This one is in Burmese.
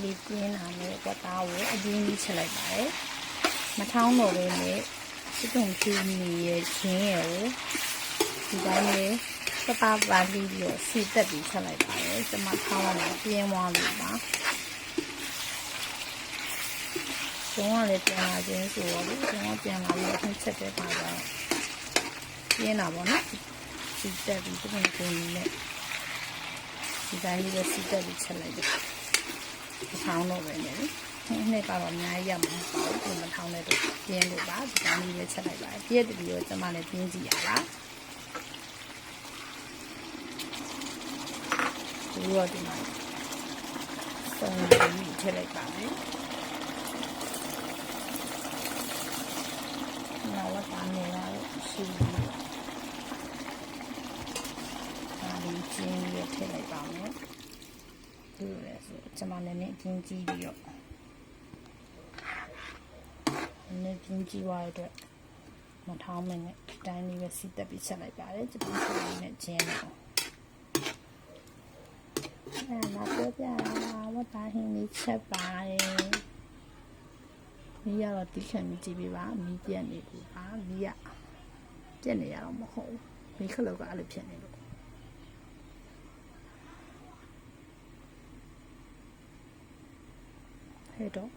လေးပြင်းလာနဲ့ဝတ်သားကိုအပြင်းကြီးချက်လိုက်ပါတယ်မထောင်းတော့ပဲနဲ့စစ်တုံဖြူမီရဲ့ချင်းရဲ့ကိုဒီတိုင်းလေးပပပါလေးပြီးတော့စီတက်ပြီးချက်လိုက်ပါတယ်ကျွန်မထောင်းရမှာပြင်းသွားပြီပါကျွန်တော်လည်းပြန်လာခြင်းဆိုတော့ကျွန်တော်ပြန်လာပြီးတော့ချက်တဲ့ပါတော့ပြင်းတာပေါ့နော်စီတက်ပြီးစစ်တုံဖြူမီနဲ့ဒီတိုင်းလေးပဲစီတက်ပြီးချက်လိုက်တယ်မထောင်းတော့ပဲနဲ့နှစ်ကတော့အများကြီးရမှာမဟုတ်ဘူးမထောင်းတဲ့တော့ပြင်းလို့ပါဒီတိုင်းလေးပဲချက်လိုက်ပါတယ်ပြည့်တပြီးတော့ကျွန်မလည်းပြင်းကြည့်ရလားဒီတော့ဒီမှာစုံပြီးထည့်လိုက်ပါမယ်နောက်ဝတ်သားနေရတော့ရှိပြီးဒါလေးကျင်းပြီးထည့်လိုက်ပါမယ်ဒီလိုလဲဆိုကျွန်မလည်းနေကျင်းကြည့်ပြီးတော့နေကျင်းကြည့်သွားတဲ့မထောင်းမနဲ့တိုင်းလေးပဲစီတက်ပြီးချက်လိုက်ပါတယ်ကျွန်တော်ဆိုရင်လည်းကျင်းတော့လာပြောပြဝတ်သားဟင်းလေးချက်ပါတယ်မီးရတော့တိခံကြည့်ပေးပါမီးပြတ်နေဘူးပါမီးရပြတ်နေရတော့မဟုတ်ဘူးမီးခလုတ်ကအဲ့လိုဖြစ်နေလို့ဟဲ့တော့